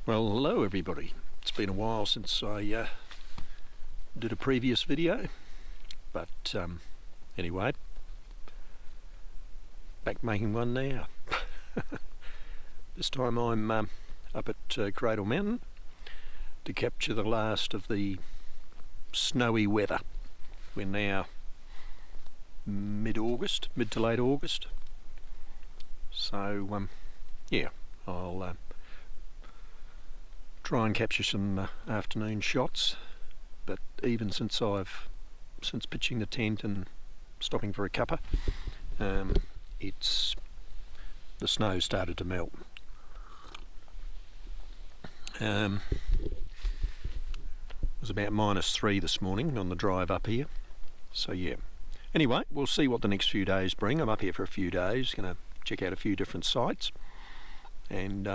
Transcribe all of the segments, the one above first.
Well, hello everybody. It's been a while since I did a previous video, but anyway, back making one now. This time I'm up at Cradle Mountain to capture the last of the snowy weather. We're now mid-August, mid to late August, so yeah, I'll try and capture some afternoon shots, but even since pitching the tent and stopping for a cuppa, the snow started to melt. It was about -3 this morning on the drive up here, so yeah. Anyway, we'll see what the next few days bring. I'm up here for a few days, going to check out a few different sites and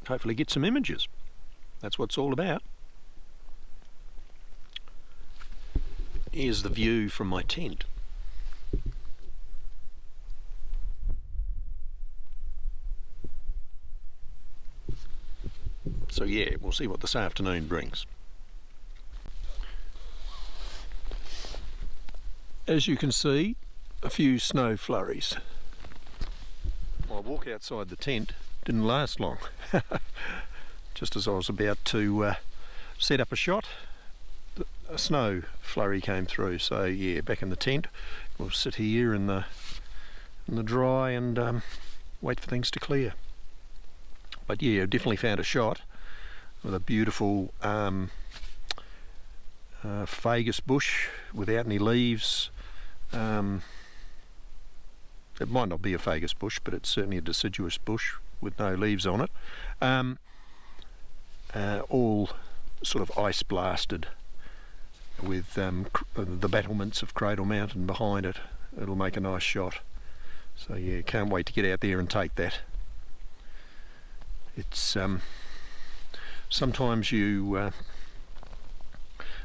hopefully get some images. That's what it's all about. Here's the view from my tent. So yeah, we'll see what this afternoon brings. As you can see, a few snow flurries. My walk outside the tent didn't last long. Just as I was about to set up a shot, a snow flurry came through. So yeah, back in the tent, we'll sit here in the dry and wait for things to clear. But yeah, definitely found a shot with a beautiful Phagus bush without any leaves. It might not be a Phagus bush, but it's certainly a deciduous bush with no leaves on it. All sort of ice blasted with the battlements of Cradle Mountain behind it. It'll make a nice shot. So yeah, can't wait to get out there and take that. It's sometimes you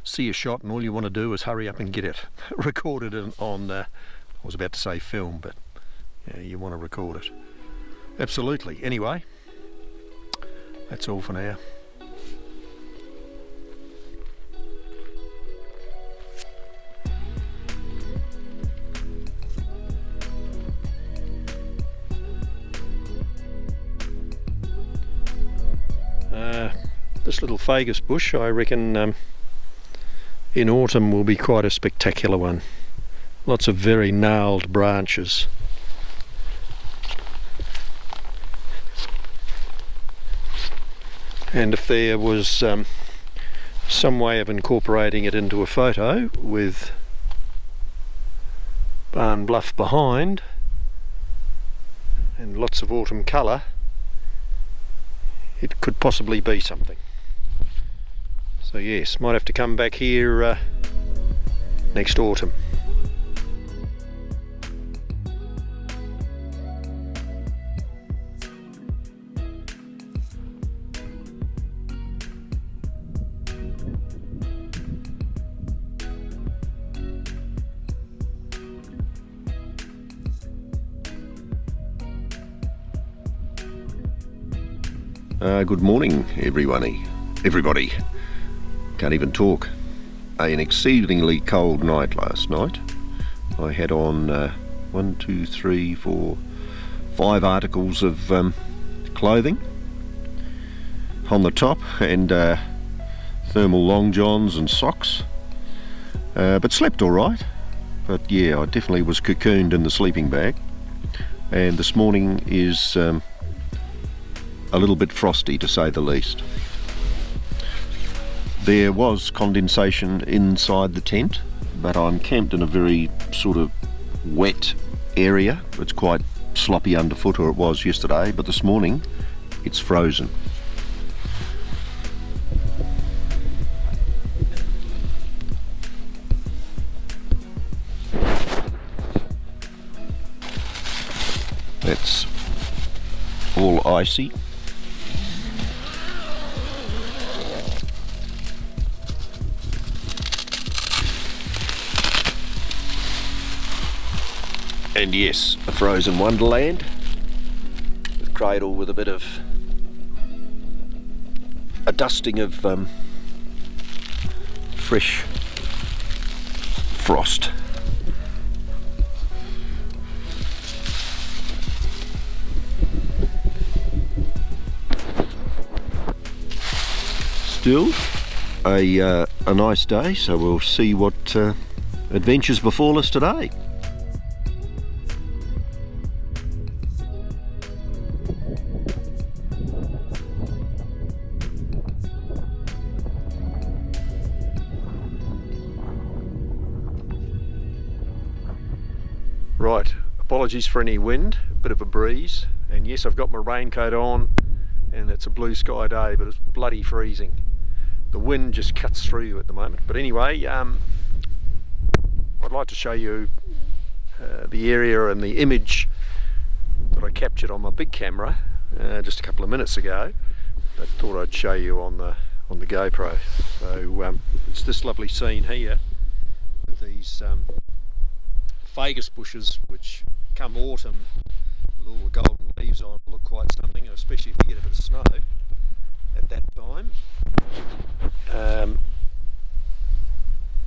see a shot and all you want to do is hurry up and get it recorded on I was about to say film, but yeah, you want to record it. Absolutely. Anyway, that's all for now. This little Phagus bush, I reckon in autumn will be quite a spectacular one. Lots of very gnarled branches. And if there was some way of incorporating it into a photo with Barn Bluff behind and lots of autumn colour, it could possibly be something. So yes, might have to come back here next autumn. Good morning everybody. Can't even talk. An exceedingly cold night last night. I had on 1, 2, 3, 4, 5 articles of clothing on the top and thermal long johns and socks, but slept alright. But yeah, I definitely was cocooned in the sleeping bag, and this morning is a little bit frosty, to say the least. There was condensation inside the tent, but I'm camped in a very sort of wet area. It's quite sloppy underfoot, or it was yesterday, but this morning it's frozen. That's all icy. And yes, a frozen wonderland, with Cradle with a bit of a dusting of fresh frost. Still a nice day, so we'll see what adventures befall us today. Right, apologies for any wind, a bit of a breeze, and yes, I've got my raincoat on and it's a blue sky day, but it's bloody freezing. The wind just cuts through you at the moment. But anyway, I'd like to show you the area and the image that I captured on my big camera just a couple of minutes ago. But thought I'd show you on the GoPro. So it's this lovely scene here with these Phagus bushes, which come autumn with all the golden leaves on look quite something, especially if you get a bit of snow at that time.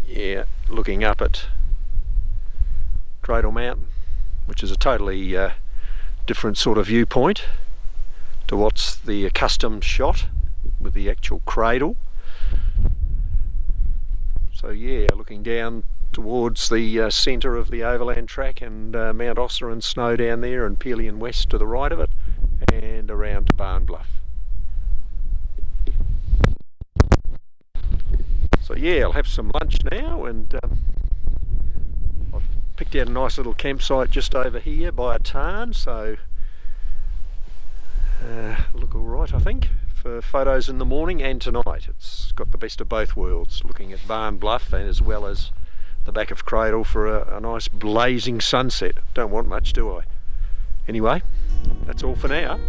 Yeah, looking up at Cradle Mountain, which is a totally different sort of viewpoint to what's the accustomed shot with the actual cradle. So yeah, looking down towards the centre of the overland track and Mount Osler and Snow down there, and Pelion West to the right of it, and around to Barn Bluff. So yeah, I'll have some lunch now, and I've picked out a nice little campsite just over here by a tarn, so look alright I think for photos in the morning and tonight. It's got the best of both worlds, looking at Barn Bluff and as well as the back of Cradle for a nice blazing sunset. Don't want much, do I? Anyway, that's all for now.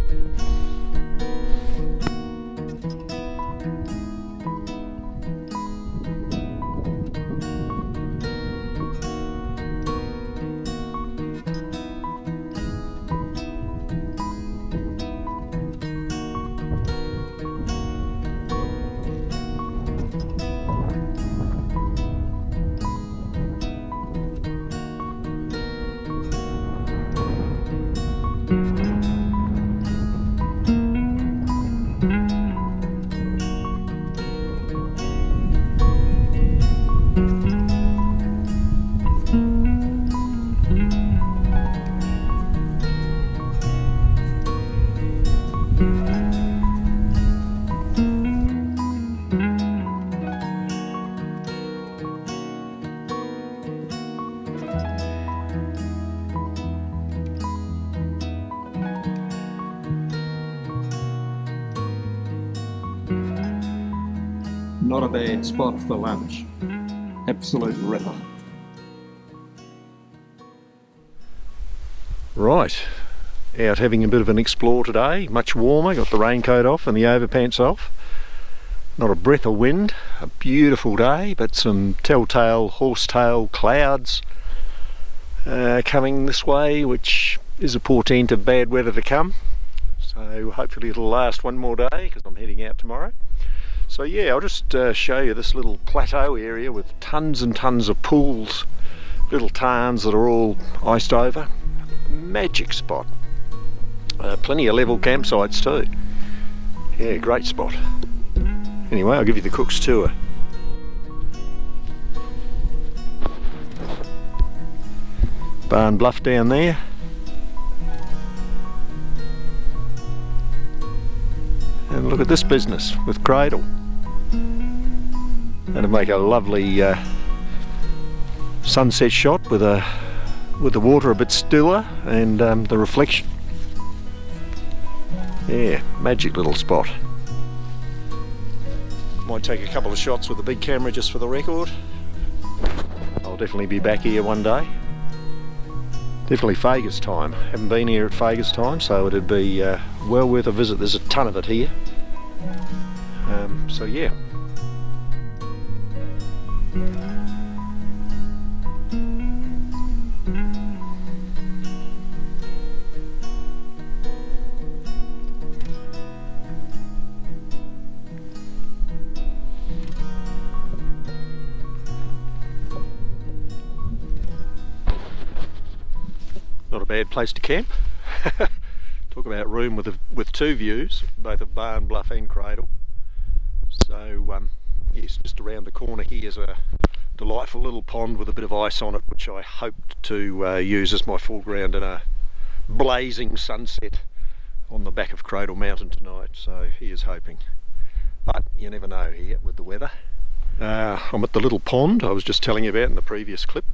Not a bad spot for lunch. Absolute ripper. Right, out having a bit of an explore today. Much warmer, got the raincoat off and the overpants off. Not a breath of wind, a beautiful day, but some telltale horsetail clouds coming this way, which is a portent of bad weather to come. So hopefully it'll last one more day, because I'm heading out tomorrow. So yeah, I'll just show you this little plateau area with tons and tons of pools, little tarns that are all iced over. Magic spot. Plenty of level campsites too. Yeah, great spot. Anyway, I'll give you the cook's tour. Barn Bluff down there. And look at this business with Cradle. That'll make a lovely sunset shot with the water a bit stiller and the reflection. Yeah, magic little spot. Might take a couple of shots with the big camera just for the record. I'll definitely be back here one day. Definitely Phagus time. Haven't been here at Phagus time, so it'd be well worth a visit. There's a ton of it here. So yeah. bad place to camp. Talk about room with two views, both of Barn Bluff and Cradle. So yes, just around the corner here is a delightful little pond with a bit of ice on it, which I hoped to use as my foreground in a blazing sunset on the back of Cradle Mountain tonight. So here's hoping, but you never know here with the weather. I'm at the little pond I was just telling you about in the previous clip.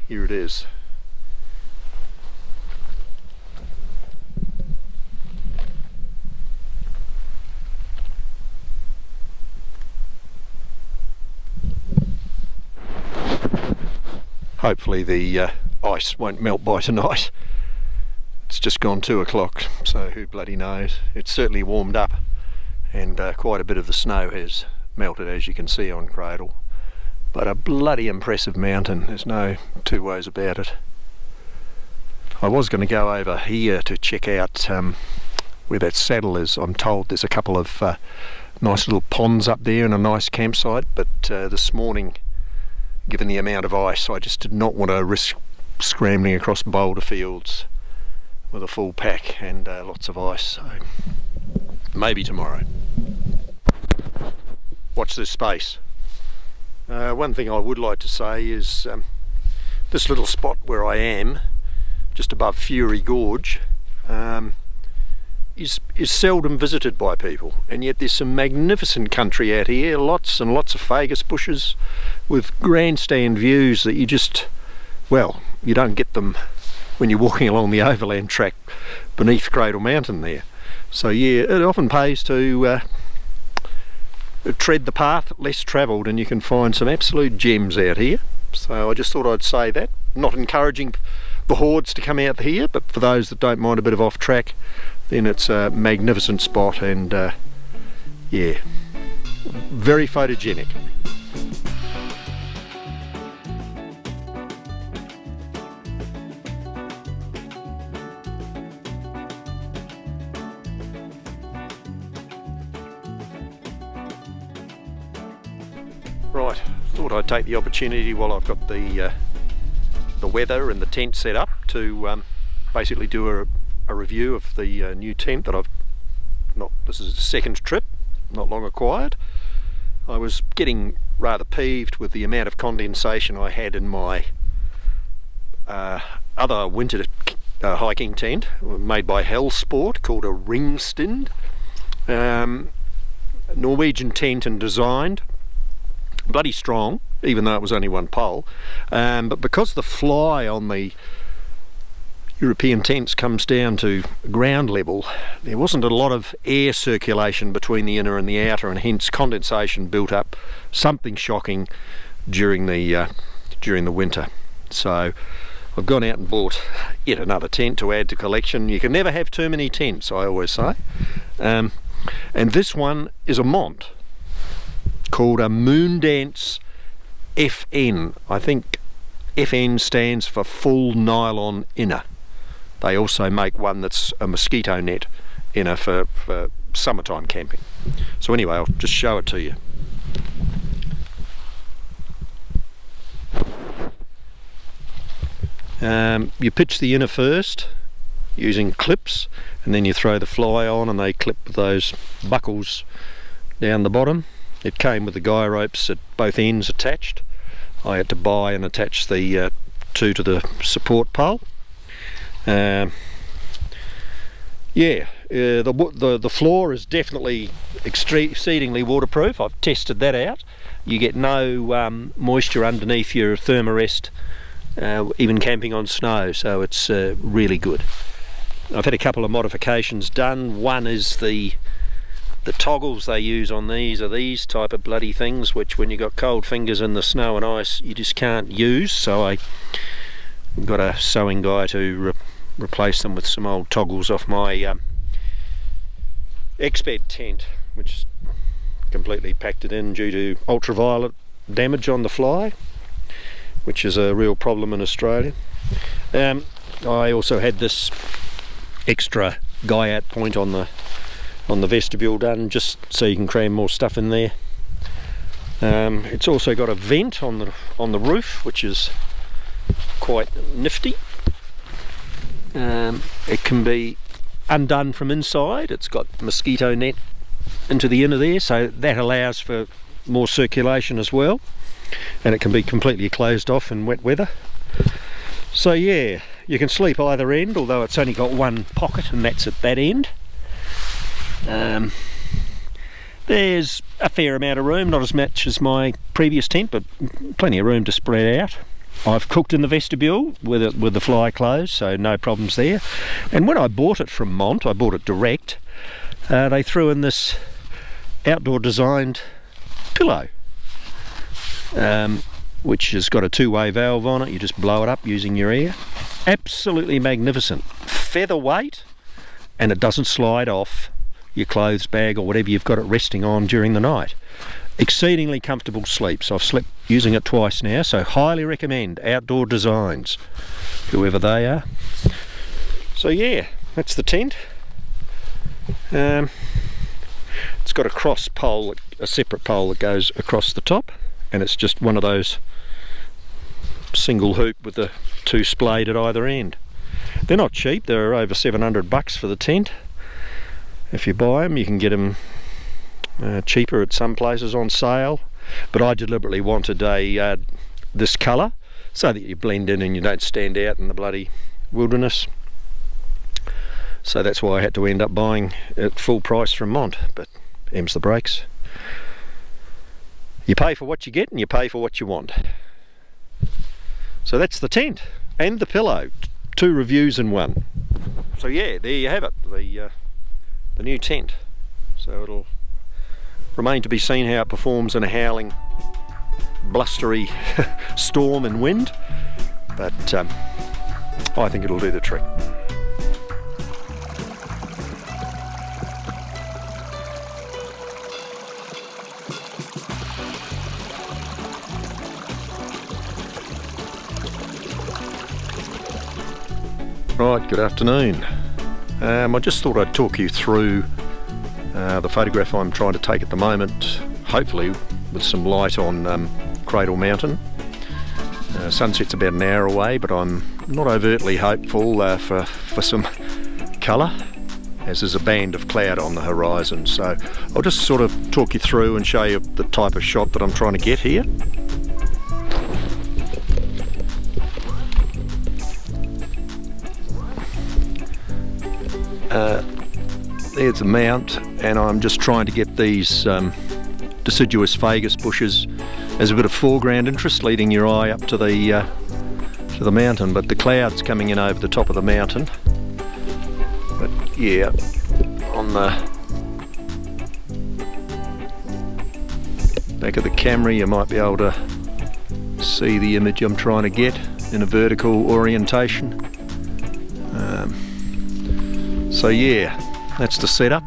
Here it is. Hopefully the ice won't melt by tonight. It's just gone 2 o'clock, so who bloody knows. It's certainly warmed up, and quite a bit of the snow has melted, as you can see on Cradle. But a bloody impressive mountain, there's no two ways about it. I was going to go over here to check out where that saddle is. I'm told there's a couple of nice little ponds up there and a nice campsite, but this morning, given the amount of ice, I just did not want to risk scrambling across boulder fields with a full pack and lots of ice, so maybe tomorrow. Watch this space. One thing I would like to say is this little spot where I am, just above Fury Gorge, is seldom visited by people, and yet there's some magnificent country out here, lots and lots of Phagus bushes with grandstand views that you just, well, you don't get them when you're walking along the overland track beneath Cradle Mountain there. So yeah, it often pays to tread the path less travelled, and you can find some absolute gems out here. So I just thought I'd say that, not encouraging the hordes to come out here, but for those that don't mind a bit of off track, then it's a magnificent spot, and yeah, very photogenic. Right, thought I'd take the opportunity while I've got the weather and the tent set up to basically do a review of the new tent that this is the second trip, not long acquired. I was getting rather peeved with the amount of condensation I had in my other winter hiking tent made by Hellsport called a Ringstind. Norwegian tent and designed, bloody strong, even though it was only one pole, but because the fly on the European tents comes down to ground level, there wasn't a lot of air circulation between the inner and the outer, and hence condensation built up, something shocking during the winter. So I've gone out and bought yet another tent to add to collection. You can never have too many tents, I always say. And this one is a Mont called a Moondance FN. I think FN stands for full nylon inner. They also make one that's a mosquito net inner for summertime camping. So anyway, I'll just show it to you. You pitch the inner first using clips, and then you throw the fly on and they clip with those buckles down the bottom. It came with the guy ropes at both ends attached. I had to buy and attach the two to the support pole. The floor is definitely exceedingly waterproof. I've tested that out. You get no moisture underneath your thermarest, even camping on snow, so it's really good. I've had a couple of modifications done. One is the toggles they use on these are these type of bloody things, which when you've got cold fingers in the snow and ice you just can't use, so I got a sewing guy to replace them with some old toggles off my X-Bed tent, which completely packed it in due to ultraviolet damage on the fly, which is a real problem in Australia. I also had this extra guy out point on the vestibule done, just so you can cram more stuff in there. It's also got a vent on the roof, which is quite nifty. It can be undone from inside. It's got mosquito net into the inner there, so that allows for more circulation as well, and it can be completely closed off in wet weather. So yeah, you can sleep either end, although it's only got one pocket and that's at that end. There's a fair amount of room, not as much as my previous tent, but plenty of room to spread out. I've cooked in the vestibule with the fly closed, so no problems there. And when I bought it from Mont, I bought it direct, they threw in this outdoor designed pillow, which has got a two-way valve on it. You just blow it up using your ear. Absolutely magnificent. Featherweight, and it doesn't slide off your clothes bag or whatever you've got it resting on during the night. Exceedingly comfortable sleeps. I've slept using it twice now, so highly recommend Outdoor Designs, whoever they are. So yeah, that's the tent. It's got a cross pole, a separate pole that goes across the top, and it's just one of those single hoop with the two splayed at either end. They're not cheap. They're over $700 for the tent. If you buy them, you can get them cheaper at some places on sale, but I deliberately wanted this colour so that you blend in and you don't stand out in the bloody wilderness. So that's why I had to end up buying at full price from Mont, but em's the breaks. You pay for what you get and you pay for what you want. So that's the tent and the pillow, 2 reviews in one. So yeah, there you have it, the new tent. So it'll remain to be seen how it performs in a howling, blustery storm and wind, but I think it'll do the trick. Right, good afternoon. I just thought I'd talk you through the photograph I'm trying to take at the moment, hopefully with some light on Cradle Mountain. Sunset's about an hour away, but I'm not overtly hopeful for some colour, as there's a band of cloud on the horizon. So I'll just sort of talk you through and show you the type of shot that I'm trying to get here. There's the mount, and I'm just trying to get these deciduous Phagus bushes as a bit of foreground interest, leading your eye up to the mountain, but the clouds coming in over the top of the mountain. But yeah, on the back of the camera you might be able to see the image I'm trying to get in a vertical orientation. So yeah, that's the setup.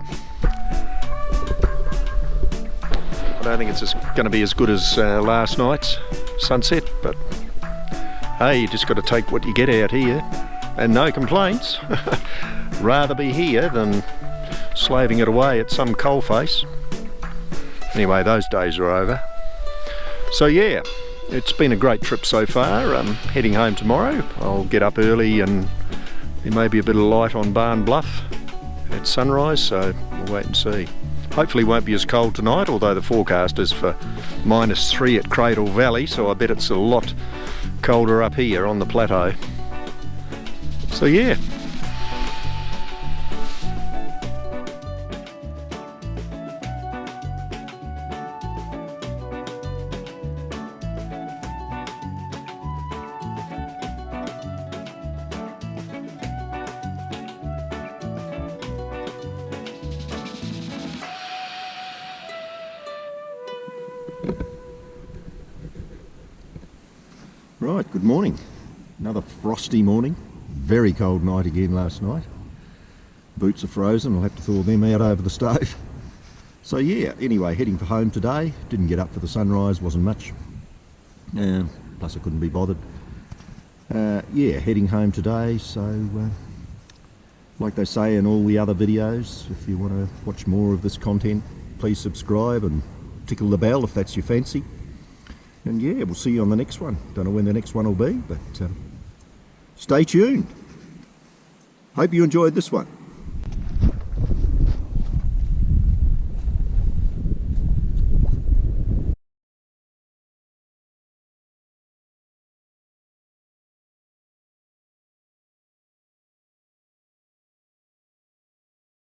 I don't think it's going to be as good as last night's sunset, but hey, you just got to take what you get out here, and no complaints. Rather be here than slaving it away at some coalface. Anyway, those days are over. So yeah, it's been a great trip so far. I'm heading home tomorrow. I'll get up early and there may be a bit of light on Barn Bluff at sunrise, so we'll wait and see. Hopefully it won't be as cold tonight, although the forecast is for -3 at Cradle Valley, so I bet it's a lot colder up here on the plateau. So yeah. Right, good morning. Another frosty morning. Very cold night again last night. Boots are frozen, I'll have to thaw them out over the stove. So yeah, anyway, heading for home today. Didn't get up for the sunrise, wasn't much. Plus I couldn't be bothered. Yeah, heading home today, so like they say in all the other videos, if you want to watch more of this content, please subscribe and tickle the bell if that's your fancy. And yeah, we'll see you on the next one. Don't know when the next one will be, but stay tuned. Hope you enjoyed this one.